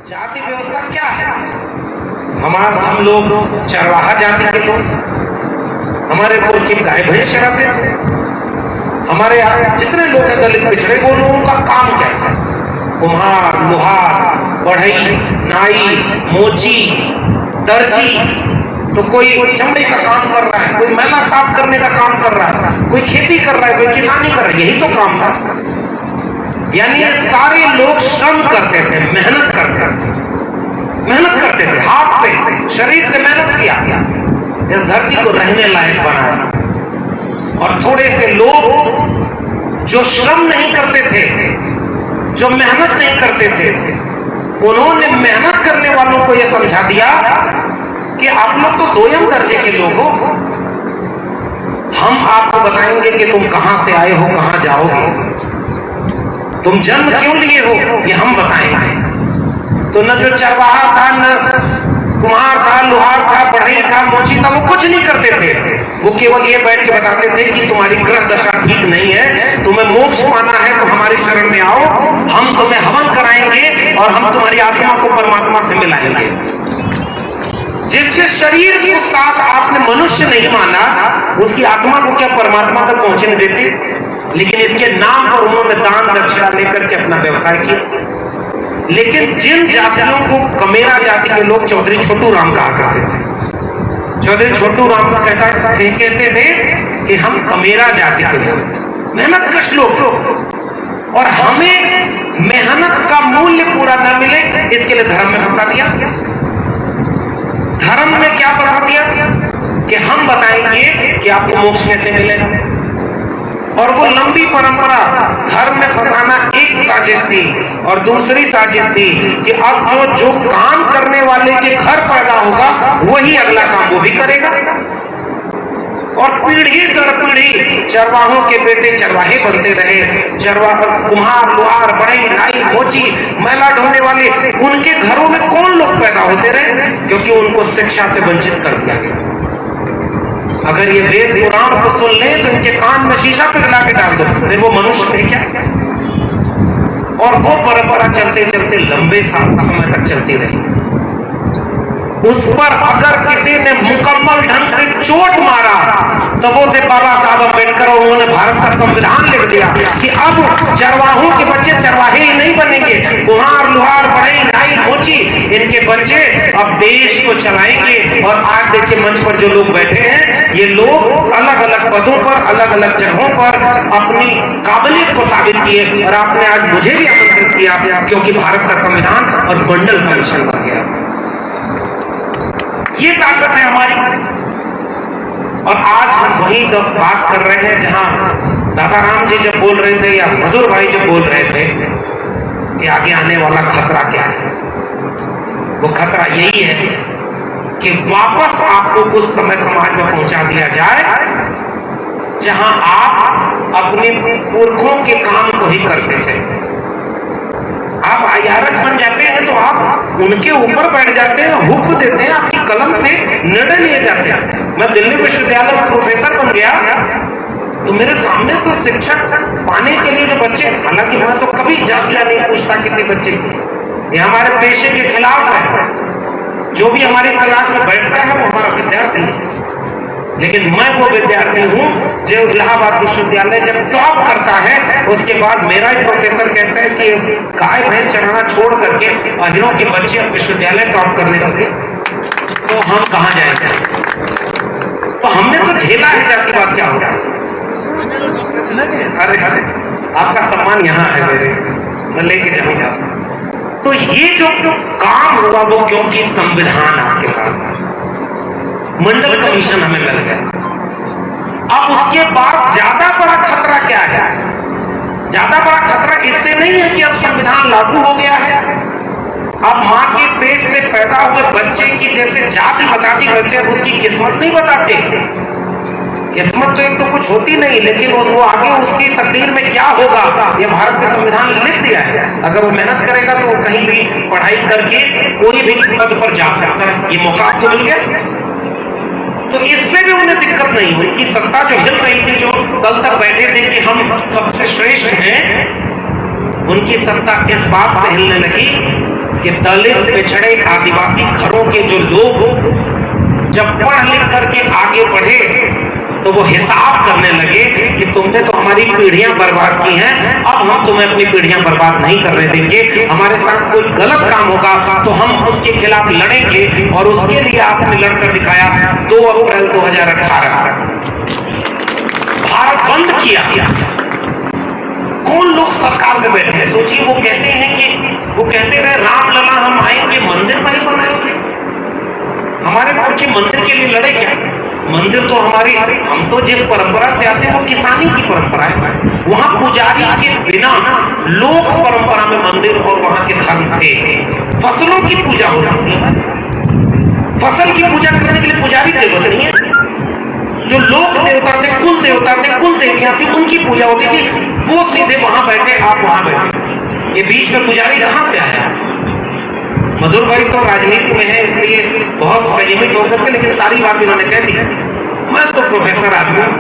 जाति व्यवस्था क्या है? हम लोग चरवाहा जाति के लोग, हमारे पुरखे गाय भैंस चराते थे। हमारे यहाँ जितने लोग हैं दलित पिछड़े, वो लोगों का काम क्या था? कुम्हार, लोहार, बढ़ई, नाई, मोची, दर्जी। तो कोई चमड़े का काम कर रहा है, कोई मैला साफ करने का काम कर रहा है, कोई खेती कर रहा है, कोई किसानी कर रहा है, यही तो काम था। यानी ये सारे लोग श्रम करते थे, मेहनत करते थे, हाथ से, शरीर से मेहनत किया, इस धरती को रहने लायक बनाया। और थोड़े से लोग जो श्रम नहीं करते थे, जो मेहनत नहीं करते थे, उन्होंने मेहनत करने वालों को यह समझा दिया कि आप लोग तो दोयम दर्जे के लोग हो, हम आपको बताएंगे कि तुम कहां से आए हो, कहां जाओगे, तुम जन्म क्यों लिए हो, ये हम बताएंगे। तो न जो चरवाहा था, न कुम्हार था, लोहार था, बढ़ई था, मोची था, वो कुछ नहीं करते थे। वो केवल ये बैठ के बताते थे कि तुम्हारी ग्रह दशा ठीक नहीं है, तुम्हें मोक्ष पाना है तो हमारी शरण में आओ, हम तुम्हें हवन कराएंगे और हम तुम्हारी आत्मा को परमात्मा से मिलाएंगे। जिसके शरीर के साथ आपने मनुष्य नहीं माना, उसकी आत्मा को क्या परमात्मा तक पहुंचने देते? लेकिन इसके नाम पर उन्होंने दान दक्षिणा लेकर के अपना व्यवसाय किया। लेकिन जिन जातियों को कमेरा जाति के लोग चौधरी छोटू राम कहा करते थे, चौधरी छोटू राम कहते थे कि हम कमेरा जाति के लोग, मेहनत कश लोग, और हमें मेहनत का मूल्य पूरा न मिले, इसके लिए धर्म में बता दिया। धर्म में क्या बता दिया कि हम बताएंगे कि आपको मोक्ष कैसे मिलेगा। और वो लंबी परंपरा, धर्म में फंसाना एक साजिश थी, और दूसरी साजिश थी कि अब जो काम करने वाले के घर पैदा होगा, वही अगला काम वो भी करेगा। और पीढ़ी दर पीढ़ी चरवाहों के बेटे चरवाहे बनते रहे। कुम्हार, लोहार, बढ़ई, नाई, मोची, मैला ढोने वाले, उनके घरों में कौन लोग पैदा होते रहे? क्योंकि उनको शिक्षा से वंचित कर दिया गया। अगर ये वेद पुराण को सुन ले तो इनके कान में शीशा पिघला के डाल दो, फिर वो मनुष्य थे क्या? और वो परंपरा चलते चलते लंबे समय तक चलती रही। उस पर अगर किसी ने मुकम्मल ढंग से चोट मारा तो वो थे बाबा साहब अम्बेडकर, और उन्होंने भारत का संविधान लिख दिया कि अब चरवाहों के बच्चे चरवाहे ही नहीं बनेंगे, कुम्हार, लोहार, बढ़ई, नाई, मोची, इनके बच्चे अब देश को चलाएंगे। और आज देखिए मंच पर जो लोग बैठे हैं, ये लोग अलग अलग पदों पर, अलग अलग जगहों पर अपनी काबिलियत को साबित किए। और आपने आज मुझे भी आमंत्रित किया क्योंकि भारत का संविधान और मंडल कमीशन बन गया। ये ताकत है हमारी। और आज हम वहीं तक बात कर रहे हैं जहां दादा राम जी जब बोल रहे थे, या मधुर भाई जब बोल रहे थे कि आगे आने वाला खतरा क्या है। वो खतरा यही है कि वापस आपको उस समय समाज में पहुंचा दिया जाए जहां आप अपने पुरखों के काम को ही करते थे। आप IRS बन जाते हैं तो आप उनके ऊपर बैठ जाते हैं, हुक्म देते हैं, आपकी कलम से निर्णय लिए जाते हैं। मैं दिल्ली विश्वविद्यालय में प्रोफेसर बन गया तो मेरे सामने तो शिक्षक पाने के लिए जो बच्चे, हालांकि मैं तो कभी जातियां नहीं पूछता किसी बच्चे की, ये हमारे पेशे के खिलाफ है। जो भी हमारी क्लास में बैठता है वो हमारा विद्यार्थी है। लेकिन मैं वो विद्यार्थी हूं जो इलाहाबाद विश्वविद्यालय जब टॉप करता है, उसके बाद मेरा ही प्रोफेसर कहता है कि गाय भैंस चराना छोड़ करके अहिरों के बच्चे अब विश्वविद्यालय टॉप करने लगे, तो हम कहां जाएंगे? तो हमने तो झेला है जातिवाद क्या होगा। अरे आपका सम्मान यहाँ है मेरे, मैं लेके जाऊंगा। तो ये जो काम हुआ वो क्योंकि संविधान आपके पास था, मंडल कमीशन हमें मिल गया। अब उसके बाद ज्यादा बड़ा खतरा क्या है? ज्यादा बड़ा खतरा इससे नहीं है कि अब संविधान लागू हो गया है, अब मां के पेट से पैदा हुए बच्चे की जैसे जाति बताती वैसे अब उसकी किस्मत नहीं बताते। किस्मत तो एक तो कुछ होती नहीं, लेकिन वो आगे उसकी तकदीर में क्या होगा ये भारत के संविधान ने लिख दिया है। अगर वो मेहनत करेगा तो वो कहीं भी पढ़ाई करके कोई भी पद पर जा सकता है, ये मौका आपको मिल गया। तो इससे भी उन्हें दिक्कत नहीं हुई। उनकी सत्ता जो हिल रही थी, जो कल तक बैठे थे कि हम सबसे श्रेष्ठ हैं, उनकी सत्ता इस बात से हिलने लगी कि दलित, पिछड़े, आदिवासी घरों के जो लोग जब पढ़ लिख करके आगे बढ़े तो वो हिसाब करने लगे कि तुमने तो हमारी पीढ़ियां बर्बाद की हैं, अब हम तुम्हें अपनी पीढ़ियां बर्बाद नहीं करने देंगे। हमारे साथ कोई गलत काम होगा तो हम उसके खिलाफ लड़ेंगे। और उसके लिए आपने लड़कर दिखाया 2 अप्रैल 2018 भारत बंद किया। कौन लोग सरकार में बैठे हैं? सोचिए, वो कहते रहे रामलला हम आएंगे, मंदिर नहीं बनाएंगे। हमारे पुरखे मंदिर के लिए लड़े क्या? मंदिर तो हम तो जिस परंपरा से आते हैं वो किसानी की परंपरा है। वहां पुजारी के बिना लोक परंपरा में मंदिर और वहां के धर्म थे। फसलों की पूजा होती थी। फसल की पूजा करने के लिए पुजारी की जरूरत नहीं है। जो लोक देवता थे, कुल देवता थे, कुल देवियां थी, उनकी पूजा होती थी। वो सीधे वहां बैठे, आप वहां बैठे। ये बीच में पुजारी कहां से आया? मधुर भाई तो राजनीति में है, इसलिए बहुत संयमित होकर के, लेकिन सारी बात इन्होंने कह दी। मैं तो प्रोफेसर आदमी हूं,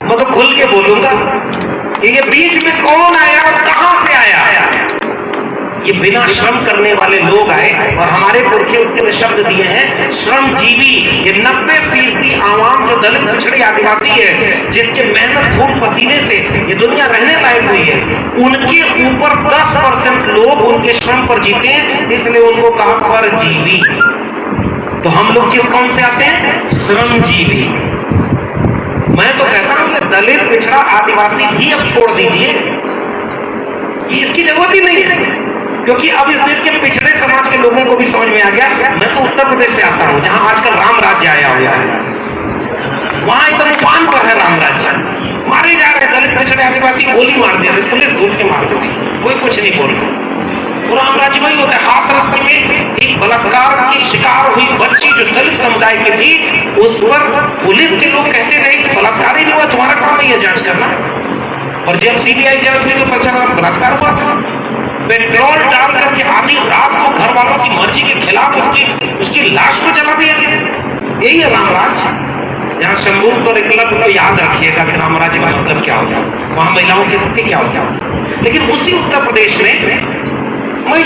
मैं तो खुल के बोलूंगा कि ये बीच में कौन आया और कहां से आया। ये बिना श्रम करने वाले लोग आए और हमारे पुरखे उसके लिए शब्द दिए हैं श्रमजीवी। ये 90% आवाम जो दलित, पिछड़े, आदिवासी है, जिसके मेहनत, खून पसीने से ये दुनिया रहने लायक हुई है, उनके ऊपर 10% लोग उनके श्रम पर जीते हैं, इसलिए उनको कहा परजीवी। तो हम लोग किस कौन से आते हैं? श्रमजीवी। मैं तो कहता हूं कि दलित, पिछड़ा, आदिवासी भी अब छोड़ दीजिए, इसकी जरूरत ही नहीं है। क्योंकि अब इस देश के पिछड़े समाज के लोगों को भी समझ में आ गया। मैं तो उत्तर प्रदेश से आता हूं, जहां आजकल राम राज्य आया हुआ है। वहां एकदम उफान पर है राम राज्य। मारे जा रहे दलित, पिछड़े, आदिवासी, गोली मार दे रहे, पुलिस घुस के मार देती, कोई कुछ नहीं बोल रहा। तो राम राज्य वही होता है। हाथरस में एक बलात्कार की शिकार हुई बच्ची जो दलित समुदाय की थी, उस पर पुलिस के लोग कहते रहे कि बलात्कार ही नहीं हुआ, तुम्हारा काम नहीं है जांच करना। और जब सीबीआई जांच हुई तो पता चला बलात्कार हुआ था। पेट्रोल डाल करके आधी रात को घर वालों की मर्जी के खिलाफ उसकी लाश को जला दिया गया। यही है रामराज। जहां शंभू और एकलव्य को याद रखिएगा कि रामराज का मतलब क्या होगा, वहां महिलाओं की स्थिति क्या होगा। लेकिन उसी उत्तर प्रदेश में मैं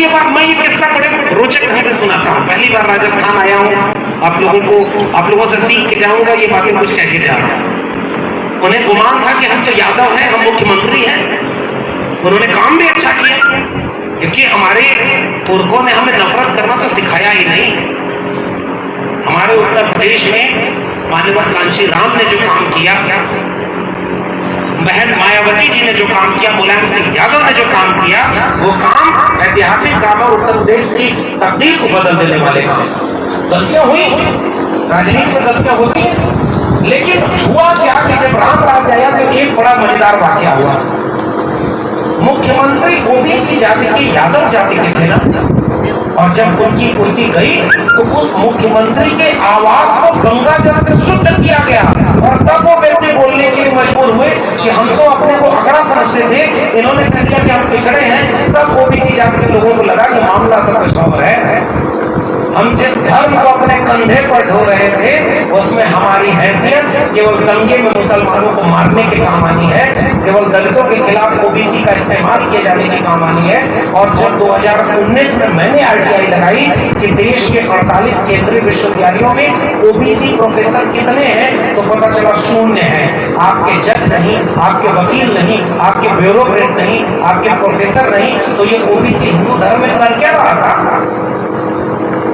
ये किस्सा बड़े रोचक ढंग से सुनाता हूँ। पहली बार राजस्थान आया हूँ, आप लोगों से सीख के जाऊंगा, ये बातें कुछ कह के जा रहा हूँ। उन्हें गुमान था कि हम तो यादव हैं, हम मुख्यमंत्री हैं। उन्होंने काम भी अच्छा किया, क्योंकि हमारे पुरखों ने हमें नफरत करना तो सिखाया ही नहीं। हमारे उत्तर प्रदेश में माननीय कांशी राम ने जो काम किया, बहन मायावती जी ने जो काम किया, मुलायम सिंह यादव ने जो काम किया, वो काम ऐतिहासिक काम है। उत्तर प्रदेश की तकदीर को बदल देने वाले काम। गलतियां हुई, राजनीति में गलतियां होती हैं, लेकिन हुआ क्या कि जब राम राज्य आया तो एक बड़ा मजेदार वाकया हुआ। मुख्यमंत्री ओबीसी जाति के, यादव जाति के थे ना, और जब उनकी कुर्सी गई तो उस मुख्यमंत्री के आवास को गंगा जल से शुद्ध किया गया। और तब वो व्यक्ति बोलने के लिए मजबूर हुए कि हम तो अपने को अगड़ा समझते थे, इन्होंने कह दिया कि हम पिछड़े हैं। तब ओबीसी जाति के लोगों को लगा कि मामला तो कुछ और है। हम जिस धर्म को अपने कंधे पर ढो रहे थे, उसमें हमारी हैसियत केवल दंगे में मुसलमानों को मारने के काम आनी है, केवल दलितों के खिलाफ ओबीसी का इस्तेमाल किए जाने के काम आनी है। और जब 2019 में मैंने आरटीआई लगाई कि देश के 48 केंद्रीय विश्वविद्यालयों में ओबीसी प्रोफेसर कितने हैं, तो पता चला 0 है। आपके जज नहीं, आपके वकील नहीं, आपके ब्यूरोक्रेट नहीं, आपके प्रोफेसर नहीं, तो ये ओबीसी हिंदू धर्म में कर क्या रहा था?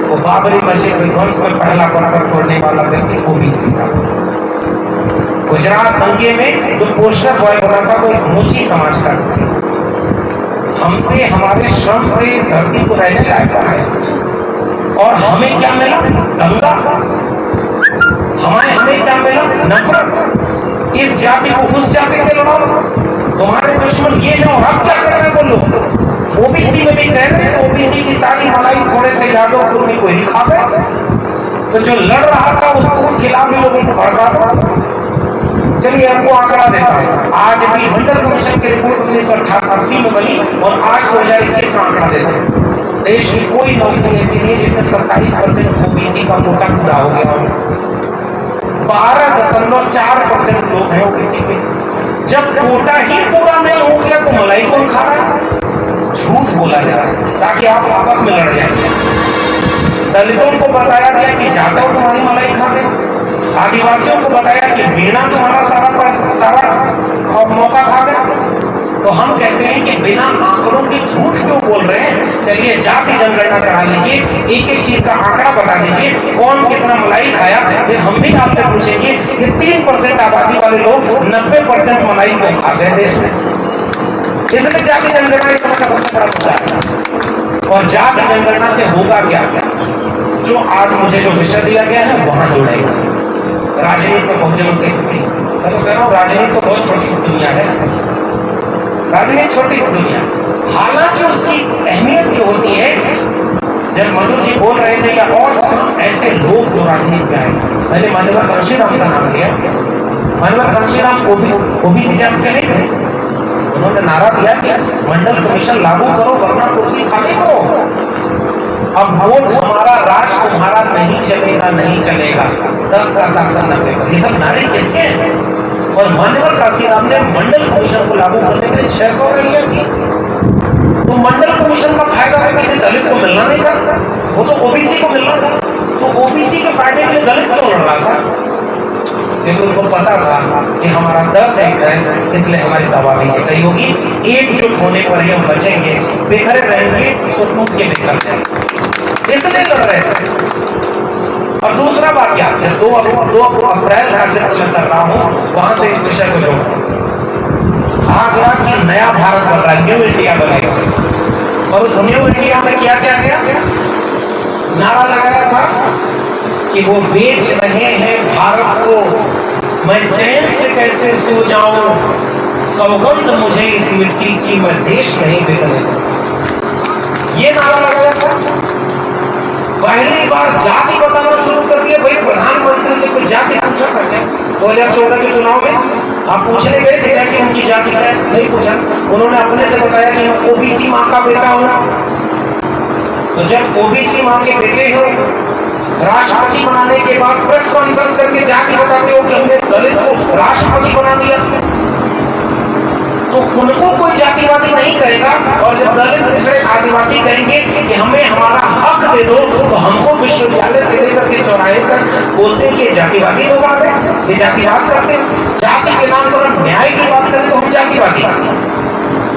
वो बाबरी मस्जिद विध्वंस में पहला पत्थर तोड़ने वाला व्यक्ति ओबीसी था। गुजरात दंगे में जो पोस्टर बॉय बना था वो एक मोची समाज का। हमसे, हमारे श्रम से धरती को रहने लायक है। और हमें क्या मिला? दंगा। हमें क्या मिला? नफरत। इस जाति को उस जाति से लड़ाओ, तुम्हारे दुश्मन ये है और आप क्या कर रहे हैं बोलो। ओबीसी में भी कह रहे हैं ओबीसी की सारी मलाई थोड़े से यादव को कोई नहीं खावे, तो जो लड़ रहा था उसको खिलाफ ही लोगों को भड़का दो। चलिए आपको आंकड़ा देता हूं। आज भी मंडल कमीशन की रिपोर्ट 1980 में बनी और आज 2021 का आंकड़ा देते हैं। देश की कोई नौकरी ऐसी नहीं जिसमें 27% ओबीसी का कोटा पूरा हो गया। 12.4% लोग हैं ओबीसी के। जब कोटा ही पूरा नहीं हो गया तो मलाई कौन खा रहा है? झूठ बोला जा रहा है ताकि आप आपस में लड़ जाएंगे। दलितों को बताया गया कि जाटव तुम्हारी मलाई खा गए, आदिवासियों को बताया कि मीणा तुम्हारा सारा मौका खा गया। तो हम कहते हैं कि बिना आंकड़ों के झूठ क्यों बोल रहे हैं? चलिए जाति जनगणना करा लीजिए, एक एक चीज का आंकड़ा बता दीजिए, कौन कितना मलाई खाया। फिर हम भी आपसे पूछेंगे कि 3% आबादी वाले लोग 90% मलाई क्यों खा गए देश में? इसलिए जाति जनगणना एक सबसे बड़ा मुद्दा है। और जाति जनगणना से होगा क्या? जो आज मुझे जो विषय दिया गया है वहां जुड़ेगा। राजनीति में बहुजनों की स्थिति, मैं तो कह रहा हूँ राजनीति तो बहुत छोटी सी दुनिया है, राजनीति छोटी सी दुनिया। हालांकि उसकी अहमियत ये होती है, जब मधु जी बोल रहे थे या और ऐसे लोग जो राजनीति में आए, मैंने मान्यवर कांशीराम का नाम लिया। मान्यवर कांशीराम ओबीसी जाति के नहीं थे, उन्होंने नारा दिया कि मंडल कमीशन लागू करो वरना कुर्सी खाली करो। अब वोट हमारा, राज तुम्हारा नहीं चलेगा, नहीं चलेगा, 10 का 90 का, ये सब नारे किसके हैं? और मान्यवर कांशीराम ने मंडल कमीशन को लागू करने के लिए 600 रैलियां की। तो मंडल कमीशन का फायदा तो किसी दलित को मिलना नहीं था, वो तो ओबीसी को मिलना था। तो ओबीसी के फायदे के लिए दलित क्यों लड़ रहा था? क्योंकि उनको पता था कि हमारा दर्द है, इसलिए हमारी दवा भी नहीं होगी। एकजुट होने पर ही हम बचेंगे, बिखरे रहेंगे तो टूट के बिखर जाएंगे, इसलिए लड़ रहे थे। और दूसरा बात क्या, जब 2 अप्रैल का जिक्र मैं कर रहा हूँ, वहां से इस विषय को जोड़ आ गया कि नया भारत बन रहा है, न्यू इंडिया बनेगा। और उस न्यू इंडिया में क्या क्या गया? नारा लगाया था कि वो बेच रहे हैं भारत को, मैं चैन से कैसे सो जाऊं, सौगंध मुझे इस मिट्टी की, मैं देश नहीं बिकने दूं। ये नारा लगाया था। पहली बार जाति बताना शुरू कर दिया। भाई प्रधानमंत्री से कोई जाति पूछा करते 2014 के चुनाव में आप पूछने गए थे क्या कि उनकी जाति क्या है? नहीं पूछा। उन्होंने अपने से बताया कि मैं ओबीसी माँ का बेटा हूँ। तो जब ओबीसी माँ के बेटे हो, राष्ट्रपति बनाने के बाद प्रेस कॉन्फ्रेंस करके जाति बताते हो कि हमने दलित को राष्ट्रपति बना दिया, तो उनको कोई जातिवादी नहीं कहेगा। और जब दलित पिछड़े आदिवासी कहेंगे कि हमें हमारा हक दे दो, तो हमको विश्वविद्यालय से लेकर के चौराहे तक बोलते हैं कि जातिवादी लोग आते हैं, ये जातिवाद करते हैं। जाति के नाम पर हम न्याय की बात करें तो हम जातिवादी,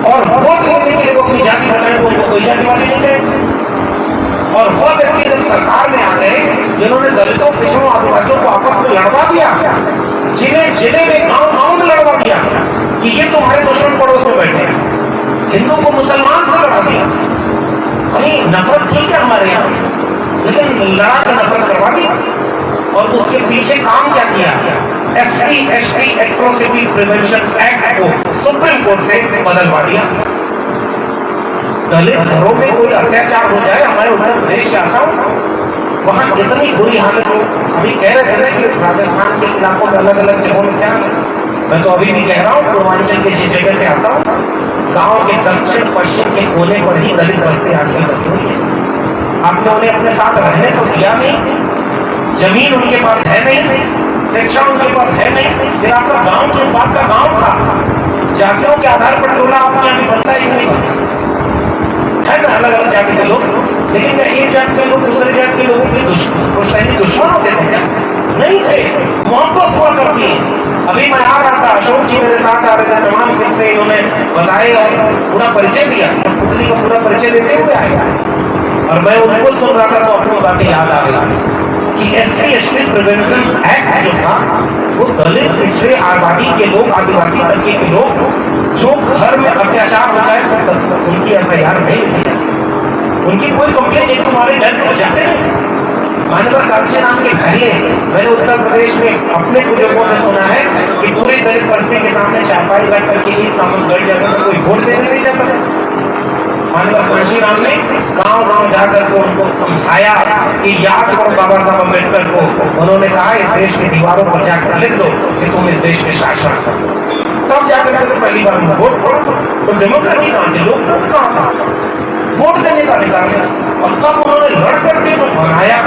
और वोट लेने के लिए वो अपनी जाति बताएं तो उनको कोई जातिवादी नहीं कहेगा। और वह व्यक्ति जब सरकार में आ गए जिन्होंने दलितों, पिछड़ों, आदिवासियों को आपस में लड़वा दिया, जिन्हें जिले में, गांव में लड़वा दिया कि ये तुम्हारे दुश्मन पड़ोस में बैठे हैं, हिंदू को मुसलमान से लड़ा दिया। कहीं नफरत ठीक है हमारे यहाँ, लेकिन लड़ा के नफरत करवा दिया। और उसके पीछे काम क्या किया? SC/ST एट्रोसिटी प्रिवेंशन एक्ट को सुप्रीम कोर्ट से बदलवा दिया। दलित घरों में कोई अत्याचार हो जाए, हमारे उत्तर प्रदेश से आता हूँ, वहां इतनी बुरी हालत हो। अभी कह रहे थे कि राजस्थान के इलाकों में अलग अलग जगहों में क्या, मैं तो अभी भी कह रहा हूँ, पूर्वांचल के जिस जगह से आता हूँ, गांव के दक्षिण पश्चिम के कोने पर ही दलित बस्ती आजकल बनी हुई है। आपने उन्हें अपने साथ रहने तो दिया नहीं, जमीन उनके पास है नहीं, शिक्षा उनके पास है नहीं, फिर आपका गांव किस बात का गांव था? जातियों के आधार पर टोला आपके यहाँ बनता ही नहीं है ना, अलग अलग जाति के लोग। लेकिन एक जाति के लोग दूसरे जाति के लोगों के दुश्मन होते थे क्या? नहीं थे, मोहब्बत हुआ करती है। अभी मैं आ रहा था, अशोक जी मेरे साथ आ रहे थे, तमाम किस्से इन्होंने बताए और पूरा परिचय दिया, पुतली का पूरा परिचय देते हुए आए। और मैं उनको सुन रहा था तो अपनी बातें याद आ गई कि SC/ST प्रिवेंशन एक्ट जो था वो दलित, पिछड़े, आबादी के लोग, आदिवासी तबके के लोग जो घर में अत्याचार हो जाए तो उनकी FIR नहीं होती, उनकी कोई कंप्लेन एक तुम्हारे डर को जाते हैं। मान्यवर कांशीराम के पहले मैंने उत्तर प्रदेश में अपने बुजुर्गों से सुना है कि पूरी दलित बस्ती के सामने चारपाई लग करके एक सामने गढ़ जाकर तो कोई वोट देने नहीं जाता था। मान्यवर कांशीराम ने गांव-गांव जाकर के उनको समझाया कि याद करो बाबा साहब अम्बेडकर को, उन्होंने कहा इस देश की दीवारों पर जाकर लिख दो कि तुम इस देश के शासक हो, तब जाकर के पहली बार वोट पड़ो। तो डेमोक्रेसी कहाँ थी, लोकतंत्र कहाँ था, वोट देने का अधिकार है। और तब उन्होंने लड़ करके जो बनाया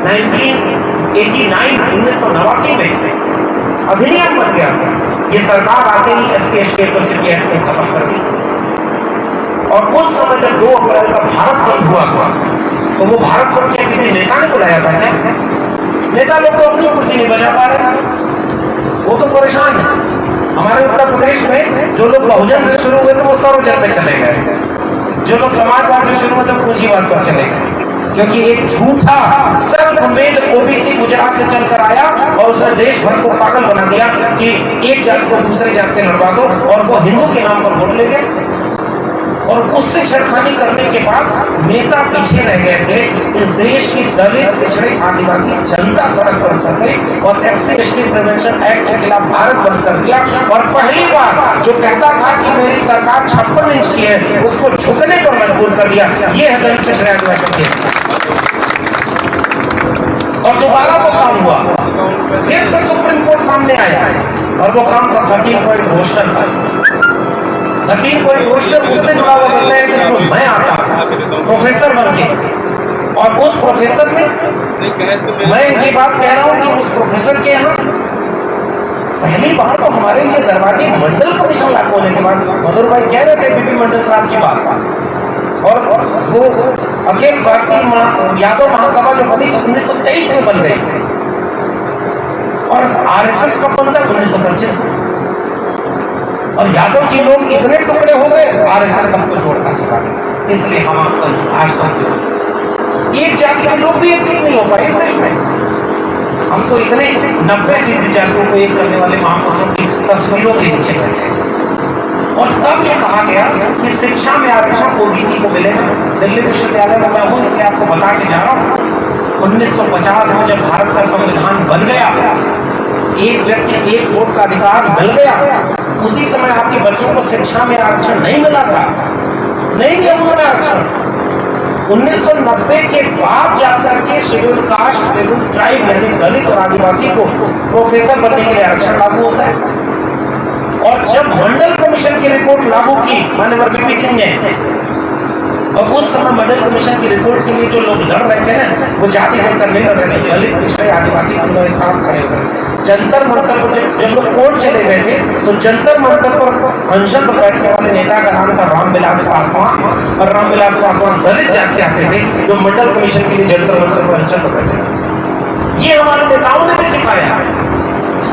1989 में अधिनियम बन गया था, ये सरकार आते ही SC/ST एट्रोसिटी एक्ट को खत्म कर दी। और उस समय जब 2 अप्रैल का भारत बंद हुआ था, तो वो भारत बंद के किसी नेता ने बुलाया था क्या? नेता लोग तो अपनी कुर्सी नहीं बजा पा रहे, वो तो परेशान है। हमारे उत्तर प्रदेश में जो लोग बहुजन से शुरू हुए थे वो सर्वजन पे चले गए, जो लोग समाजवाद से शुरू हुए थे पूंजीवाद पर चले गए, क्योंकि एक झूठा सेल्फ मेड ओबीसी गुजरात से चलकर आया और उसने देश भर को पागल बना दिया कि एक जाति को दूसरी जाति से लड़वा दो, और वो हिंदू के नाम पर वोट ले गए। और उससे छेड़खानी करने के बाद नेता पीछे रह गए थे। इस देश की दलित, पिछड़े, आदिवासी जनता सड़क पर उतर गई और SC/ST प्रिवेंशन एक्ट के खिलाफ भारत बंद कर दिया। और पहली बार जो कहता था कि मेरी सरकार 56 इंच की है, उसको झुकने पर मजबूर कर दिया। ये है दलित, पिछड़े, आदिवासी के। और दोबारा वो काम हुआ, फिर से सुप्रीम कोर्ट सामने आया और वो काम था 13 पॉइंट रोस्टर का। 13 पॉइंट रोस्टर उससे जुड़ा हुआ मसला है जिसमें मैं आता प्रोफेसर बन के, और उस प्रोफेसर में मैं ये बात कह रहा हूँ कि उस प्रोफेसर के यहाँ पहली बार तो हमारे लिए दरवाजे मंडल कमीशन लागू होने के बाद, मधुर भाई कह रहे थे बीपी मंडल साहब की बात, और वो अखिल भारतीय यादव महासभा जो बनी तो 1923 में बन गई, और RSS कब बनता 1925 में। और यादव जी लोग इतने टुकड़े हो गए, RSS सबको छोड़ता चला गया। इसलिए हम आज तक एक जाति के लोग भी एकजुट नहीं हो पाए इस देश में। हम तो इतने 90% जातियों को एक करने वाले महापुरुषों की तस्वीरों के नीचे बैठे। और तब ये कहा गया कि शिक्षा में आरक्षण ओबीसी को मिलेगा। दिल्ली विश्वविद्यालय में मैं हूँ, इसलिए आपको बता के जा रहा हूँ। 1950 में जब भारत का संविधान बन गया, एक व्यक्ति एक वोट का अधिकार मिल गया, उसी समय आपके बच्चों को शिक्षा में आरक्षण नहीं मिला था, नहीं दिया उन्होंने आरक्षण। 1990 के बाद जाकर के शेड्यूल कास्ट, शेड्यूल ट्राइब यानी दलित और आदिवासी को प्रोफेसर बनने के लिए आरक्षण लागू होता है। और जब मंडल कमीशन की रिपोर्ट लागू की माननीय VP सिंह ने, और उस समय मंडल कमीशन की रिपोर्ट के लिए जो लोग लड़ रहे थे ना, वो जाति देखकर नहीं लड़ रहे थे, दलित, पिछड़े, आदिवासी तीनों एक साथ खड़े हुए। जंतर मंतर पर जब लोग कोर्ट चले गए थे, तो जंतर मंतर पर अनशन पर बैठने वाले नेता का नाम था रामविलास पासवान, और रामविलास पासवान दलित जाति से आते थे जो मंडल कमीशन के लिए जंतर मंतर पर अनशन पर बैठे। ये हमारे नेताओं ने भी सिखाया।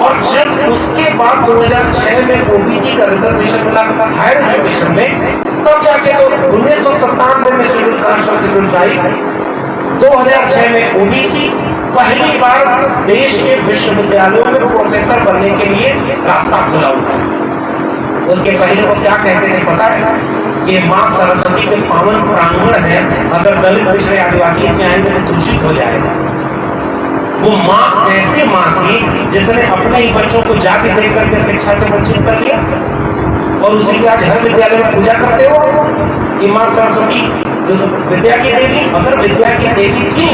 और जब उसके बाद 2006 में ओबीसी का रिजर्वेशन मिला हायर एजुकेशन में, तब जाके तो 1997 में शेड्यूल कास्ट और शेड्यूल ट्राइब, 2006 में ओबीसी, पहली बार देश के विश्वविद्यालयों में प्रोफेसर बनने के लिए रास्ता खुला हुआ। उसके पहले वो क्या कहते थे पता है? ये माँ सरस्वती के पावन प्रांगण है, अगर दलित, पिछड़े, आदिवासी इसमें आएंगे तो दूषित हो जाएगा। वो माँ ऐसी माँ थी जिसने अपने ही बच्चों को जाति देख करके शिक्षा से वंचित कर दिया, और उसी की आज हर विद्यालय में पूजा करते हो कि माँ सरस्वती जो विद्या की देवी। अगर विद्या की देवी थी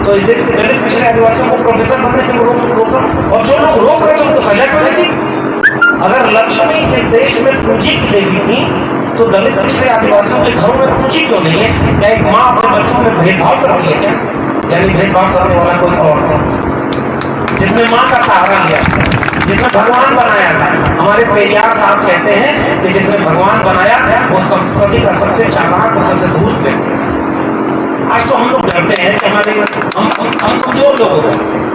तो इस देश के दलित, पिछड़े, आदिवासियों को प्रोफेसर बनने से रोका, और जो लोग रोक रहे थे उनको सजा क्यों नहीं दी? अगर लक्ष्मी इस देश में पूंजी की देवी थी तो दलित, पिछड़े, आदिवासियों के घरों में पूंजी क्यों नहीं है? क्या एक माँ अपने बच्चों में भेदभाव करती है क्या? यानी भेदभाव करने वाला कोई और था जिसने माँ का सहारा लिया, जिसने भगवान बनाया था। हमारे पेरियार साहब कहते हैं कि जिसने भगवान बनाया वो सदी का सबसे चालाक और सबसे धूर्त व्यक्ति। आज तो हम लोग डरते हैं कि हमारे हम कमजोर लोग हो गए।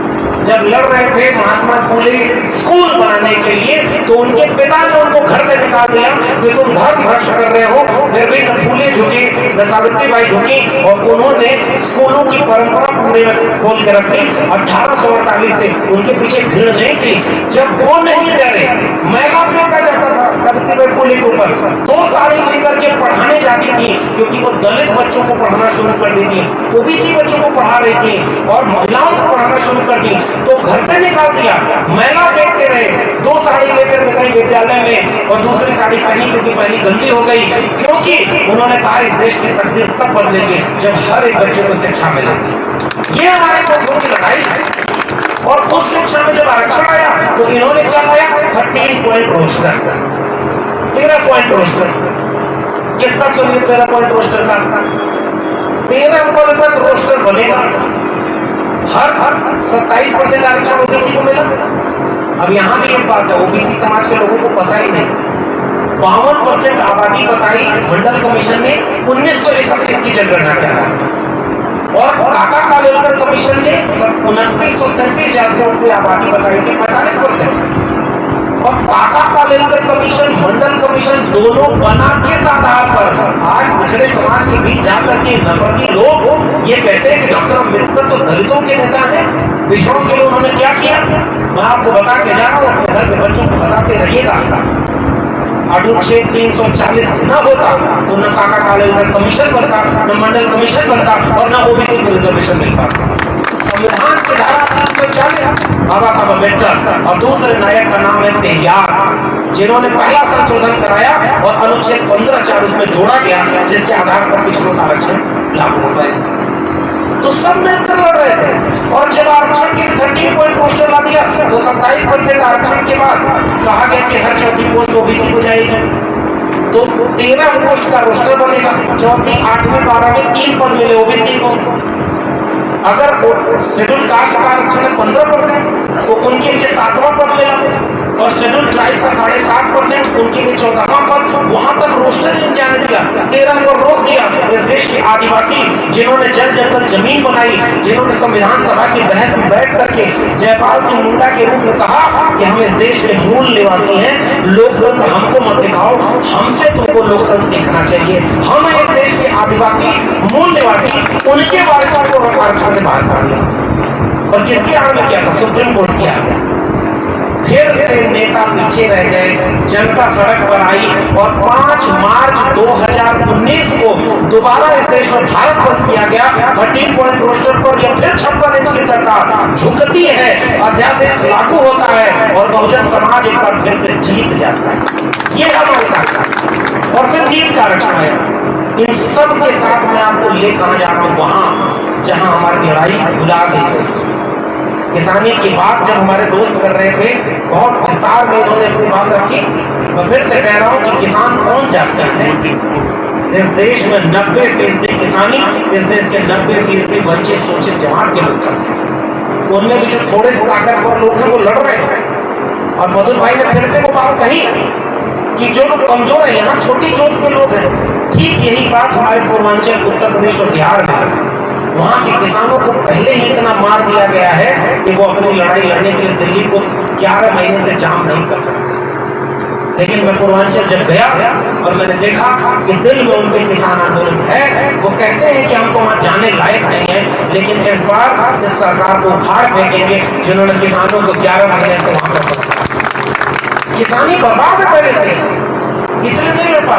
जब लड़ रहे थे महात्मा फूले स्कूल बनाने के लिए, तो उनके पिता ने उनको घर से निकाल दिया कि तुम धर्म भ्रष्ट कर रहे हो। फिर भी न फूले झुके, न सावित्रीबाई झुकी, और उन्होंने स्कूलों की परंपरा पूरे में खोल के रख दी। 1848 से उनके पीछे भीड़ नहीं थी। जब वो नहीं डरे, मैला फेंका जाता था सावित्रीबाई फूले के ऊपर, 2 साड़ी लेकर के पढ़ाने जाती थी, क्योंकि वो दलित बच्चों को पढ़ाना शुरू कर दी थी, ओबीसी बच्चों को पढ़ा रही थी, और महिलाओं को पढ़ाना शुरू कर दी। तो घर से निकाल दिया, मैला फेंकते रहे, 2 साड़ी लेकर के गई विद्यालय में, और दूसरी साड़ी पहनी क्योंकि पहली गंदी हो गई, क्योंकि उन्होंने कहा इस देश की तकदीर तब बदलेगी जब हर एक बच्चे को शिक्षा मिलेगी। ये हमारे कोठों की लड़ाई है। और उस शिक्षा में जब आरक्षण आया तो इन्होंने क्या लाया? 13 पॉइंट रोस्टर, 13 पॉइंट रोस्टर। किसका सुनिए 13 पॉइंट रोस्टर का? 13 पॉइंट तक रोस्टर बनेगा। हर 27% आरक्षण ओबीसी को मिला। अब यहाँ भी एक बात है, ओबीसी समाज के लोगों को पता ही नहीं 52% आबादी बताई मंडल कमीशन ने 1931 की जनगणना के आधार। और काका कालेलकर कमीशन ने 2933 जातियों की आबादी बताई थी 45%। और काका कालेलकर कमीशन मंडल कमीशन दोनों बना किस आधार पर? आज पिछड़े समाज के बीच जाकर के नफरती लोग ये कहते हैं कि डॉक्टर अम्बेडकर तो दलितों के नेता हैं, पिछड़ों के लिए उन्होंने क्या किया। मैं आपको बता के जा रहा हूँ, अपने घर के बच्चों को बताते रहिएगा। अनुच्छेद 340 न होता तो न काका कालेलकर कमीशन बनता, न मंडल कमीशन बनता और न ओबीसी को रिजर्वेशन मिल पाता। संविधान की धारा 340 बाबा साहब अम्बेडकर और दूसरे नायक का नाम है पेरियार, जिन्होंने पहला संशोधन कराया और अनुच्छेद 15(4) उसमें जोड़ा गया, जिसके आधार पर पिछड़ों का आरक्षण लागू हो पाए। तो सब मिलकर लड़ रहे थे। और जब आरक्षण के लिए 13 पॉइंट पोस्टर ला दिया तो 27% आरक्षण के बाद कहा गया कि हर चौथी पोस्ट ओबीसी को जाएगी। तो 13 पोस्ट का रोस्टर बनेगा, चौथी 8वीं 12वीं 3 पद मिले ओबीसी को। अगर शेड्यूल कास्ट का आरक्षण है 15% तो उनके लिए 7वां पद मिला, और शेड्यूल ट्राइब का 7.5% उनके लिए 14वां पद। वहां तक रोस्टर नहीं जाने दिया, 13 पर रोक दिया। इस देश के आदिवासी जिन्होंने जल जंगल जमीन बनाई, जिन्होंने संविधान सभा की बहस में बैठ करके जयपाल सिंह मुंडा के रूप में कहा कि हम इस देश के मूल निवासी हैं, लोकतंत्र हमको मत सिखाओ, हमसे तुमको लोकतंत्र सीखना चाहिए। हम इस देश के आदिवासी मूल निवासी, उनके वारिसों को आरक्षण से बाहर कर दिया। और किसकी आड़ में किया था? सुप्रीम कोर्ट की आड़ में। फिर से नेता पीछे रह गए, जनता सड़क पर आई और 5 मार्च 2019 को दोबारा इस देश में भारत बंद किया गया। 13 पॉइंट रोस्टर पर यह फिर 56 इंच की सरकार झुकती है, अध्यादेश लागू होता है और बहुजन समाज एक बार फिर से जीत जाता है। ये हमारी ताकत। और फिर नीट का आरक्षण आया। इन सब के साथ मैं आपको ले कहा जा रहा हूं वहां जहां हमारी लड़ाई भुला गई। किसानी की बात जब हमारे दोस्त कर रहे थे, बहुत विस्तार में इन्होंने अपनी बात रखी। मैं फिर से कह रहा हूं कि किसान कौन जाता है? इस देश में 90% किसानी, इस देश के 90% वंचित शोषित जमात के लोग करते हैं। उनमें भी जो थोड़े से ताकतवर लोग हैं वो लड़ रहे हैं। और मधुर भाई ने फिर से वो बात कही कि जो लोग कमजोर है, यहाँ छोटी जोत के लोग हैं। ठीक यही बात हमारे पूर्वांचल, उत्तर प्रदेश और बिहार में, वहाँ के किसानों को पहले ही इतना मार दिया गया है कि वो अपनी लड़ाई लड़ने के लिए दिल्ली को 11 महीने से जाम नहीं कर सकते। लेकिन मैं पूर्वांचल जब गया और मैंने देखा कि दिल में उनके किसान आंदोलन है, वो कहते हैं कि हम तो वहाँ जाने लायक नहीं है, लेकिन इस बार इस सरकार को उखाड़ फेंकेंगे जिन्होंने किसानों को 11 महीने से वहां पर रखा। किसानी बर्बाद है पहले से, इसलिए नहीं लड़ पा।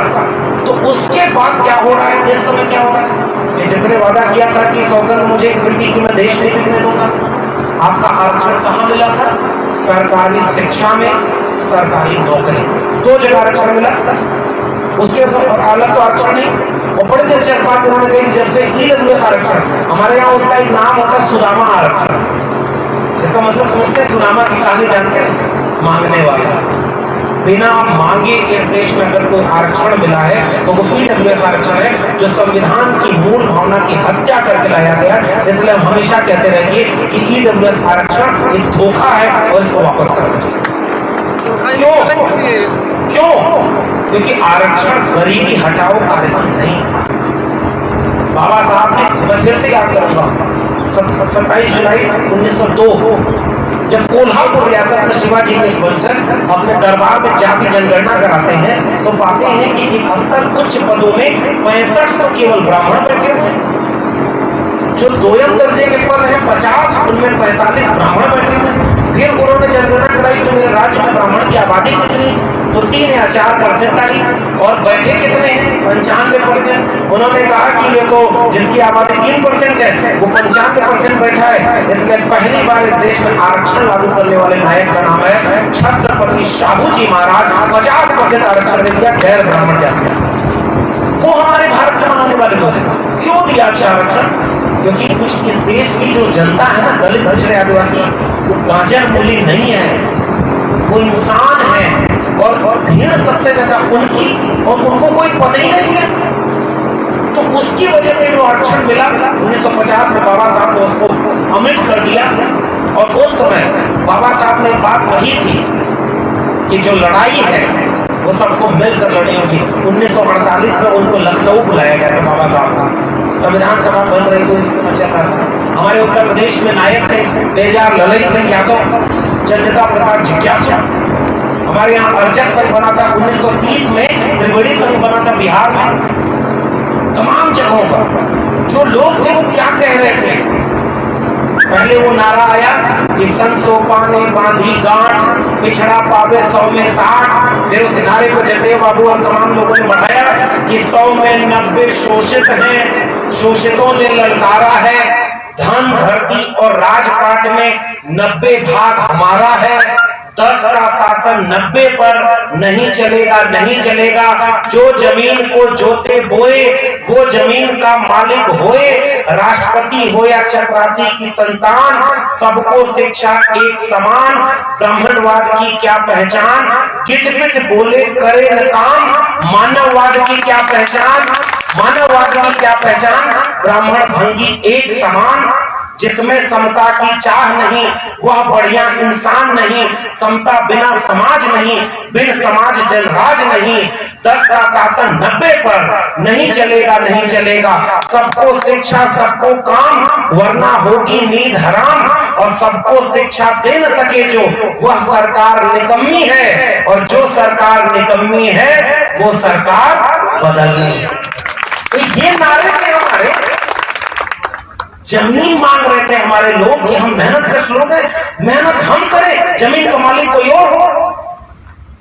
तो उसके बाद क्या हो रहा है? इस समय क्या हो रहा है? जिसने वादा किया था कि सौगंध मुझे इस मिट्टी की मैं देश नहीं बिकने दूंगा, आपका आरक्षण कहाँ मिला था? सरकारी शिक्षा में, सरकारी नौकरी, 2 जगह आरक्षण मिला। उसके अलग तो आरक्षण नहीं। और बड़े दिलचस्प बात उन्होंने कही, जब से ईडब्ल्यूएस आरक्षण, हमारे यहाँ उसका एक नाम होता है सुदामा आरक्षण। इसका मतलब समझते, सुदामा की कहानी जानते हैं, मांगने वाला। बिना मांगे इस देश में अगर कोई आरक्षण मिला है तो वो ईडब्ल्यूएस आरक्षण है, जो संविधान की मूल भावना की हत्या करके लाया गया। इसलिए हम हमेशा कहते रहेंगे कि ईडब्ल्यूएस आरक्षण एक धोखा है और इसको वापस करना चाहिए। क्यों? क्योंकि आरक्षण गरीबी हटाओ कार्यक्रम नहीं था। बाबा साहब ने, मैं फिर से याद करूंगा, 27 जुलाई 1902 जब कोल्हापुर रियासत में शिवाजी के वंशज अपने दरबार में जाति जनगणना कराते हैं तो पाते हैं कि 71 उच्च पदों में 65 तो केवल ब्राह्मण बैठे हुए हैं। जो 2ym दर्जे के पद हैं 50, उनमें 45 ब्राह्मण बैठे हुए हैं। फिर उन्होंने जनगणना कराई कि मेरे राज्य में ब्राह्मण की आबादी कितनी, तो 3 या 4% आई। और बैठे कितने हैं? 95%। उन्होंने कहा कि ये तो जिसकी आबादी 3% है वो 95% बैठा है। इसलिए पहली बार इस देश में आरक्षण लागू करने वाले नायक का नाम है छत्रपति शाहू जी महाराज। 50% आरक्षण दे दिया गैर ब्राह्मण जाति। वो हमारे भारत के बनाने वाले लोग हैं। क्यों दिया आरक्षण? क्योंकि कुछ इस देश की जो जनता है ना, दलित पिछड़े आदिवासी, वो गाजर मूली नहीं है, वो इंसान है। और भीड़ सबसे ज्यादा उनकी, और उनको कोई पद ही नहीं दिया। तो उसकी वजह से जो आरक्षण मिला 1950 में बाबा साहब ने उसको अमिट कर दिया। और उस समय बाबा साहब ने बात कही थी कि जो लड़ाई है वो सबको मिलकर लड़ी होगी। 1948 में उनको लखनऊ बुलाया गया था बाबा साहब को, संविधान सभा बन रही तो इसी समय चल रहा था। हमारे उत्तर प्रदेश में नायक थे पेरियार ललित सिंह यादव, चंद्रिका प्रसाद जिज्ञासु। हमारे यहाँ अर्चक संघ बना था 1930 में, त्रिवेणी संघ बना था बिहार में। तमाम जगहों पर जो लोग थे वो क्या कह रहे थे, पहले वो नारा आया कि सन सोपाने बांधी गांठ, पिछड़ा पावे 100 में 60। फिर उस नारे को जगदेव बाबू और तमाम लोगों ने बढ़ाया कि 100 में 90 शोषित हैं, शोषितों ने ललकारा है। धन धरती और राजपाट में 90 भाग हमारा है। 10 का शासन 90 पर नहीं चलेगा, नहीं चलेगा। जो जमीन को जोते बोए वो जमीन का मालिक होए। राष्ट्रपति हो या चपरासी की संतान, सबको शिक्षा एक समान। ब्राह्मणवाद की क्या पहचान, गिट पिट बोले करे न काम। मानववाद की क्या पहचान, मानववाद की क्या पहचान। ब्राह्मण भंगी एक समान, जिसमें समता की चाह नहीं वह बढ़िया इंसान नहीं। समता बिना समाज नहीं, बिन समाज जनराज नहीं। 10 का शासन 90 पर नहीं चलेगा, नहीं चलेगा। सबको शिक्षा सबको काम, वरना होगी नींद हराम। और सबको शिक्षा दे न सके जो, वह सरकार निकम्मी है। और जो सरकार निकम्मी है वो सरकार बदलनी है। तो ये नारे थे हमारे। जमीन मांग रहे थे हमारे लोग कि हम मेहनत कश लोग हैं, मेहनत हम करें, जमीन का मालिक कोई और हो।